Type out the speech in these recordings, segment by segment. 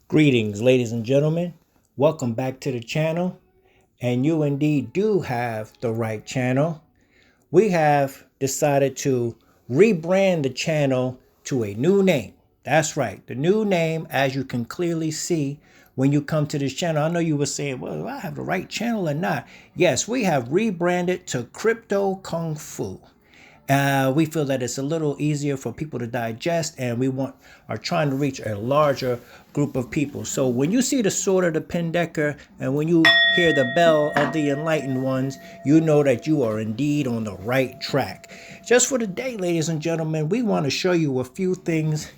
Greetings, ladies and gentlemen. Welcome back to the channel. And you indeed do have the right channel. We have decided to rebrand the channel to a new name. That's right. The new name, as you can clearly see when you come to this channel. I know you were saying, well, do I have the right channel or not? Yes, we have rebranded to Crypto Kung Fu. We feel that it's a little easier for people to digest, and we are trying to reach a larger group of people. So when you see the sword of the Pendecker and when you hear the bell of the enlightened ones, you know that you are indeed on the right track. Just for today, ladies and gentlemen, we want to show you a few things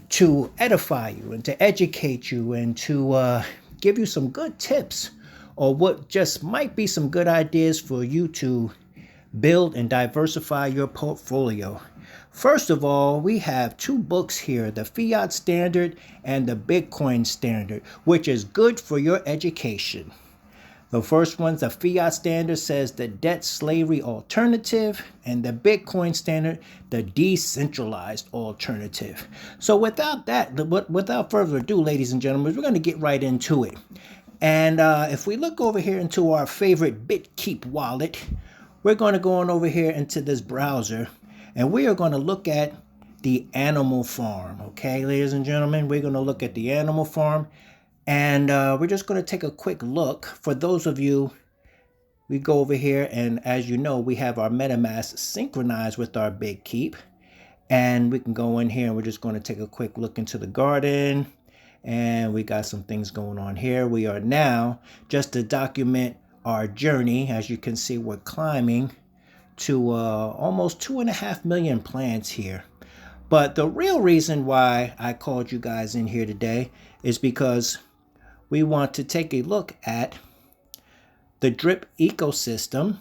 to edify you and to educate you and to give you some good tips or what just might be some good ideas for you to build and diversify your portfolio. First of all, we have two books here, the Fiat Standard and the Bitcoin Standard, which is good for your education. The first one, the Fiat Standard, says the debt slavery alternative, and the Bitcoin Standard, the decentralized alternative. So without further ado, ladies and gentlemen, we're going to get right into it. And if we look over here into our favorite BitKeep wallet, we're going to go on over here into this browser, and we are going to look at the animal farm. Okay, ladies and gentlemen, we're going to look at the animal farm, and we're just going to take a quick look. For those of you, we go over here, and as you know, we have our MetaMask synchronized with our BitKeep, and we can go in here, and we're just going to take a quick look into the garden, and we got some things going on here. We are now, just to document our journey, as you can see, we're climbing to almost 2.5 million plants here. But the real reason why I called you guys in here today is because we want to take a look at the drip ecosystem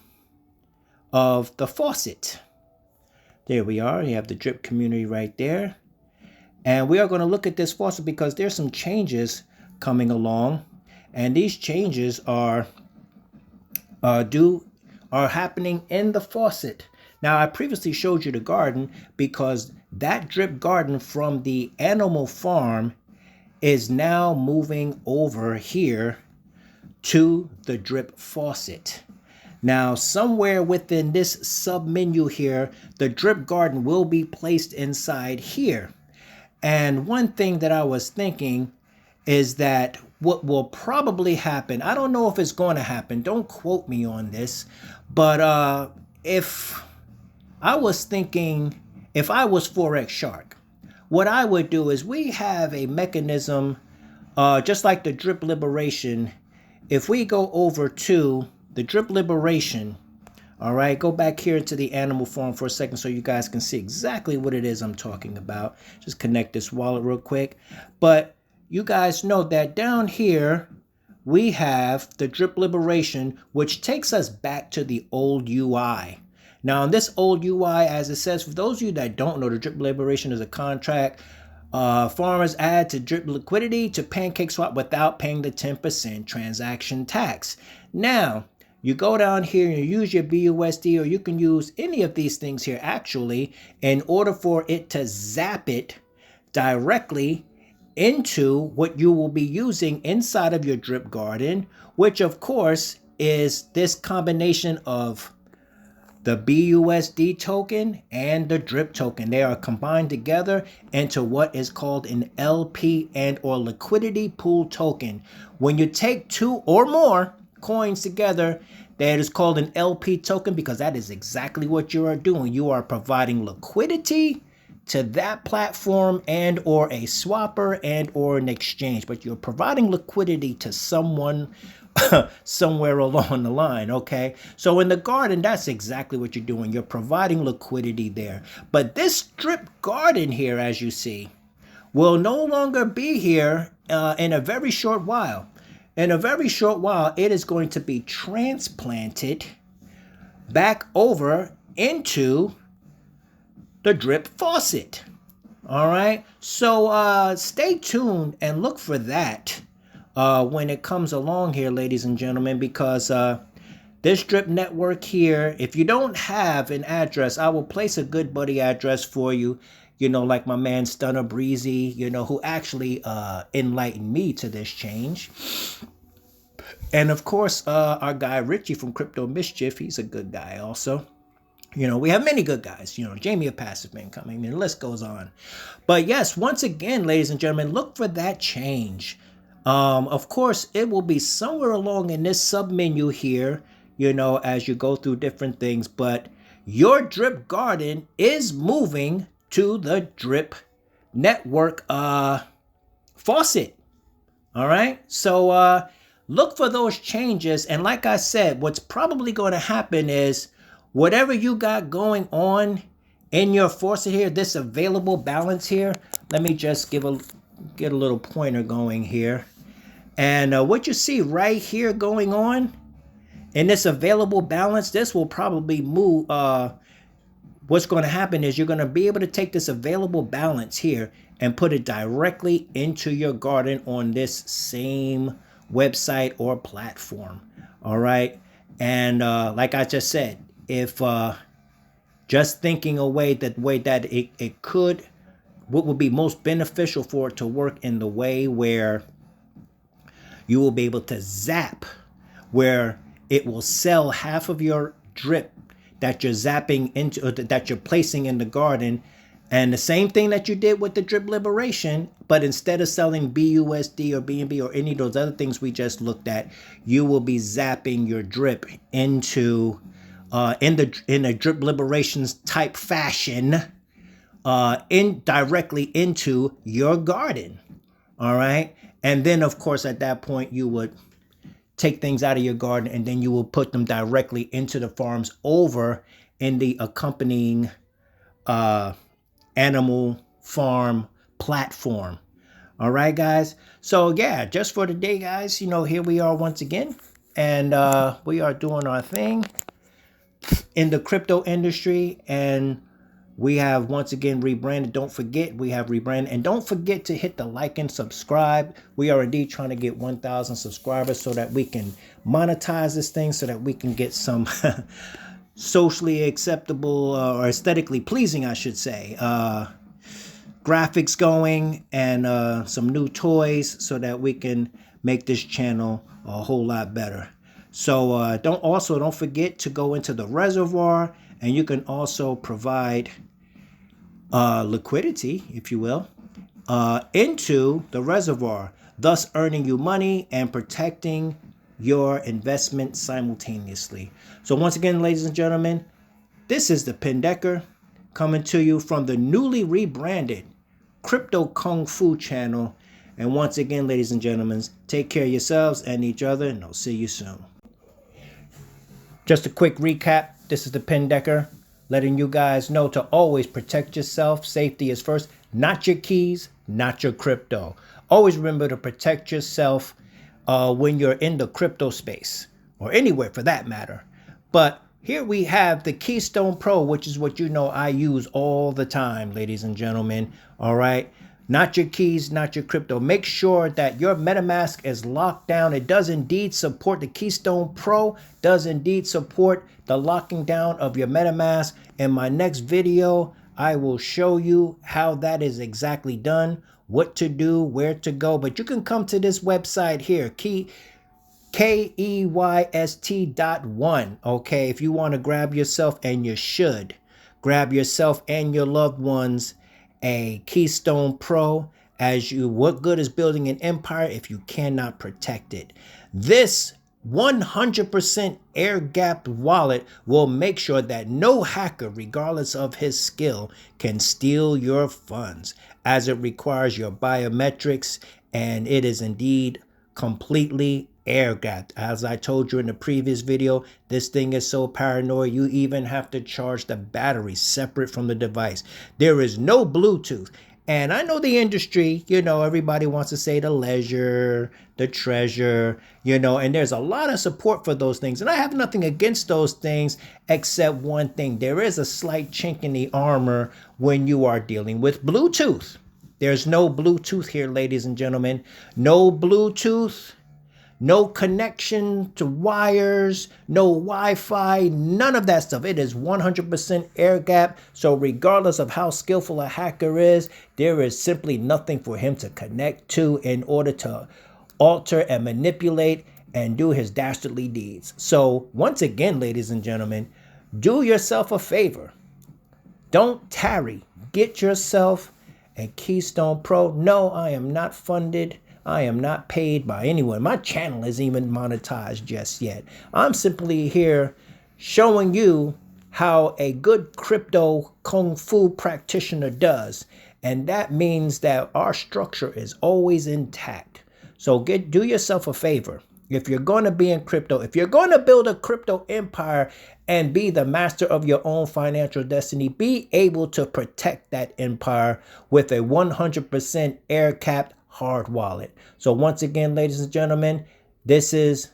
of the faucet. There we are. You have the drip community right there. And we are going to look at this faucet because there's some changes coming along. And these changes are happening in the faucet. Now, I previously showed you the garden because that drip garden from the animal farm is now moving over here to the drip faucet. Now, somewhere within this sub menu here, the drip garden will be placed inside here. And one thing that I was thinking is that what will probably happen, I don't know if it's going to happen, don't quote me on this, but if I was Forex Shark, what I would do is we have a mechanism, just like the drip liberation. If we go over to the drip liberation, all right, go back here to the animal farm for a second so you guys can see exactly what it is I'm talking about. Just connect this wallet real quick. But you guys know that down here, we have the drip liberation, which takes us back to the old UI. Now, in this old UI, as it says, for those of you that don't know, the drip liberation is a contract. Farmers add to drip liquidity to PancakeSwap without paying the 10% transaction tax. Now, you go down here and you use your BUSD, or you can use any of these things here actually in order for it to zap it directly into what you will be using inside of your drip garden, which of course is this combination of the BUSD token and the drip token. They are combined together into what is called an LP and or liquidity pool token. When you take two or more coins together, that is called an LP token, because that is exactly what you are doing. You are providing liquidity to that platform and or a swapper and or an exchange, but you're providing liquidity to someone somewhere along the line. Okay, so in the garden, that's exactly what you're doing. You're providing liquidity there. But this drip garden here, as you see, will no longer be here in a very short while. In a very short while, it is going to be transplanted back over into the drip faucet. All right, so stay tuned and look for that when it comes along here, ladies and gentlemen, because this drip network here, if you don't have an address, I will place a good buddy address for you. you know, like my man Stunner Breezy, you know, who actually enlightened me to this change. And of course, our guy Richie from Crypto Mischief, he's a good guy also. You know, we have many good guys, you know, Jamie of Passive Income. I mean, the list goes on. But yes, once again, ladies and gentlemen, look for that change. Of course, it will be somewhere along in this sub-menu here, you know, as you go through different things. But your drip garden is moving to the drip network faucet. All right. So look for those changes. And like I said, what's probably going to happen is whatever you got going on in your faucet here, this available balance here, let me just get a little pointer going here. And what you see right here going on in this available balance, this will probably move. What's going to happen is you're going to be able to take this available balance here and put it directly into your garden on this same website or platform. All right. And like I just said, if just thinking a way that it could, what would be most beneficial for it to work in the way where you will be able to zap, where it will sell half of your drip that you're zapping into, that you're placing in the garden. And the same thing that you did with the drip liberation, but instead of selling BUSD or BNB or any of those other things we just looked at, you will be zapping your drip into in a drip liberations type fashion directly into your garden. All right. And then, of course, at that point, you would take things out of your garden and then you will put them directly into the farms over in the accompanying animal farm platform. All right, guys. So, yeah, just for today, guys, you know, here we are once again. And we are doing our thing in the crypto industry. And we have once again rebranded. Don't forget, we have rebranded. And don't forget to hit the like and subscribe. We are indeed trying to get 1,000 subscribers so that we can monetize this thing, so that we can get some socially acceptable or aesthetically pleasing, I should say, graphics going and some new toys so that we can make this channel a whole lot better. So don't forget to go into the reservoir, and you can also provide liquidity, if you will, into the reservoir, thus earning you money and protecting your investment simultaneously. So once again, ladies and gentlemen, this is the Pendecker coming to you from the newly rebranded Crypto Kung Fu channel. And once again, ladies and gentlemen, take care of yourselves and each other, and I'll see you soon. Just a quick recap. This is the Pendecker letting you guys know to always protect yourself. Safety is first. Not your keys, not your crypto. Always remember to protect yourself when you're in the crypto space, or anywhere for that matter. But here we have the Keystone Pro, which is what you know I use all the time, ladies and gentlemen. All right. Not your keys, not your crypto. Make sure that your MetaMask is locked down. It does indeed support, the Keystone Pro does indeed support the locking down of your MetaMask. In my next video, I will show you how that is exactly done, what to do, where to go. But you can come to this website here, KEYST.1. Okay, if you want to grab yourself, and you should grab yourself and your loved ones a Keystone Pro, as what good is building an empire if you cannot protect it? This 100% air-gapped wallet will make sure that no hacker, regardless of his skill, can steal your funds, as it requires your biometrics, and it is indeed completely air-gapped. As I told you in the previous video, this thing is so paranoid, you even have to charge the battery separate from the device. There is no Bluetooth. And I know the industry, you know, everybody wants to say the leisure, the treasure, you know, and there's a lot of support for those things. And I have nothing against those things, except one thing. There is a slight chink in the armor when you are dealing with Bluetooth. There's no Bluetooth here, ladies and gentlemen. No Bluetooth. No connection to wires, no Wi-Fi, none of that stuff. It is 100% air gap. So regardless of how skillful a hacker is, there is simply nothing for him to connect to in order to alter and manipulate and do his dastardly deeds. So once again, ladies and gentlemen, do yourself a favor. Don't tarry. Get yourself a Keystone Pro. No, I am not funded. I am not paid by anyone. My channel isn't even monetized just yet. I'm simply here showing you how a good crypto kung fu practitioner does. And that means that our structure is always intact. So do yourself a favor. If you're going to be in crypto, if you're going to build a crypto empire and be the master of your own financial destiny, be able to protect that empire with a 100% air-capped hard wallet. So once again, ladies and gentlemen, this is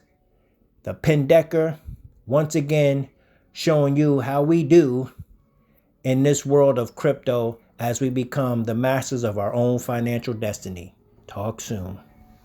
the Pendecker, once again, showing you how we do in this world of crypto as we become the masters of our own financial destiny. Talk soon.